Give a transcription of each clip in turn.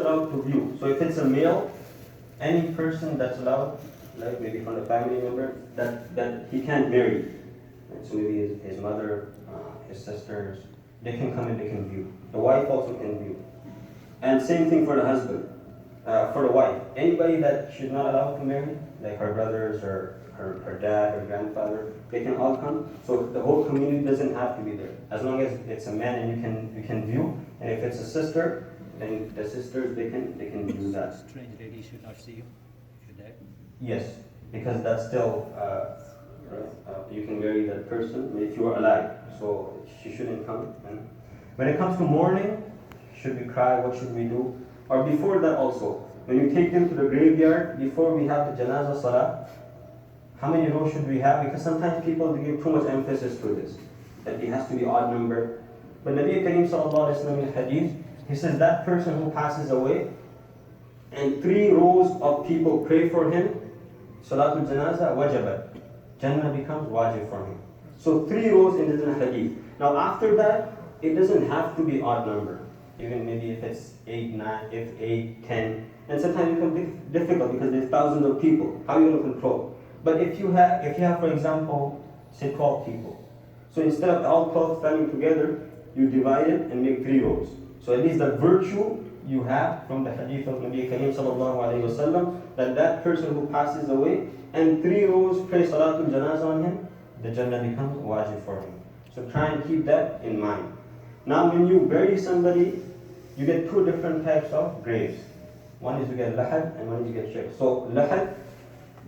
allowed to view. So if it's a male, any person that's allowed, like maybe from the family member, that he can't marry. Right? So maybe his mother, his sisters, they can come and they can view. The wife also can view. And same thing for the husband. For the wife, anybody that she's not allowed to marry, like her brothers or her dad or grandfather, they can all come. So the whole community doesn't have to be there. As long as it's a man and you can view, and if it's a sister, then the sisters they can do that. Strange lady should not see you if you're there. Yes, because that's still you can marry that person if you are alive. So she shouldn't come. And when it comes to mourning, should we cry? What should we do? Or before that also, when you take them to the graveyard, before we have the janazah salah, how many rows should we have? Because sometimes people give too much emphasis to this, that it has to be odd number. But Nabi Kareem sallallahu alaihi wasallam in hadith, he says that person who passes away, and 3 rows of people pray for him, salatul janazah wajabat, Jannah becomes wajib for him. So 3 rows in the hadith. Now after that, it doesn't have to be odd number. Even maybe if it's 8, 9, if 8, 10, and sometimes it becomes difficult because there's thousands of people. How are you going to control? But if you have, for example, say 12 people, so instead of all 12 standing together, you divide it and make 3 rows. So at least the virtue you have from the hadith of Nabi Kareem sallallahu alaihi wasallam, that person who passes away and 3 rows pray salatul janazah on him, the Jannah becomes wajib for him. So try and keep that in mind. Now when you bury somebody, you get 2 different types of graves. One is you get lahad and one is you get shirk. So lahad,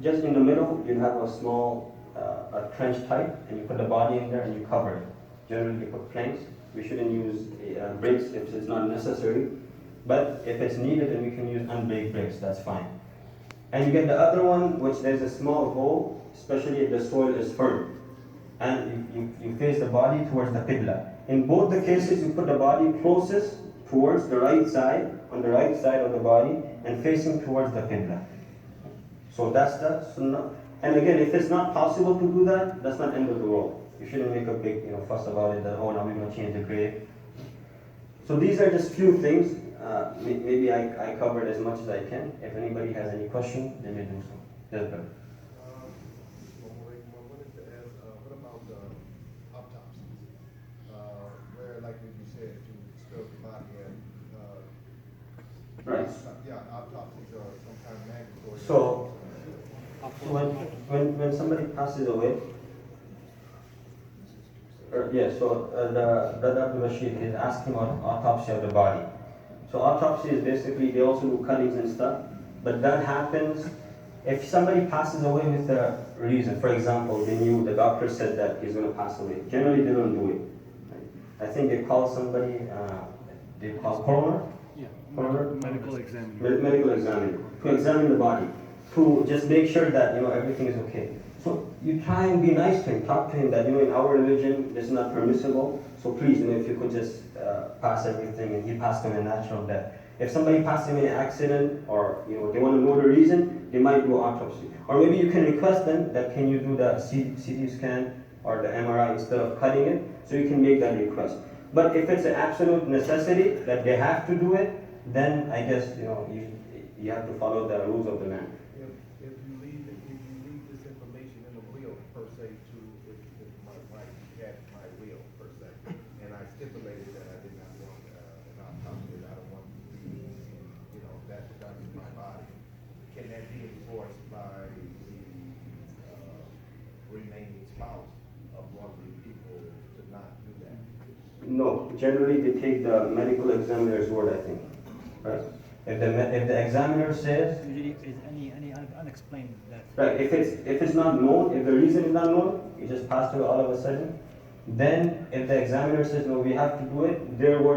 just in the middle, you have a small a trench type, and you put the body in there and you cover it. Generally you put planks. We shouldn't use bricks if it's not necessary. But if it's needed, then we can use unbaked bricks, that's fine. And you get the other one, which there's a small hole, especially if the soil is firm. And you face the body towards the qibla. In both the cases, you put the body closest towards the right side, on the right side of the body, and facing towards the qibla. So that's the sunnah. And again, if it's not possible to do that, that's not the end of the world. You shouldn't make a big fuss about it, that, oh, now we're going to change the grave. So these are just few things. Maybe I covered as much as I can. If anybody has any question, they may do so. Yes, brother. What about autopsies? Where, like you said, you disturb the body and Right. Autopsies are sometimes mandatory. So when somebody passes away, the brother Abdul Rashid is asking about autopsy of the body. So autopsy is basically, they also do cuttings and stuff, but that happens if somebody passes away with a reason. For example, the doctor said that he's going to pass away. Generally, they don't do it. Right? I think they call somebody, they call coroner? Yeah. Coroner? Medical examiner. Medical examiner, to examine the body, to just make sure that everything is okay. So you try and be nice to him, talk to him that in our religion this is not permissible. So please, if you could just pass everything, and he passed him a natural death. If somebody passed him in an accident, or they want to know the reason, they might do autopsy. Or maybe you can request them that can you do the CT scan or the MRI instead of cutting it, so you can make that request. But if it's an absolute necessity that they have to do it, then I guess you have to follow the rules of the land. If you leave this information in the will per se if my wife had my will per se, and I stipulated that I did not want an autopsy, I don't want to be, that is my body. Can that be enforced by the remaining spouse of one of the people to not do that? No, generally they take the medical examiner's word, I think. Right? If the examiner says, Usually, is any unexplained death. right, if it's not known, if the reason is not known, you just passed away all of a sudden, then if the examiner says no, we have to do it, their word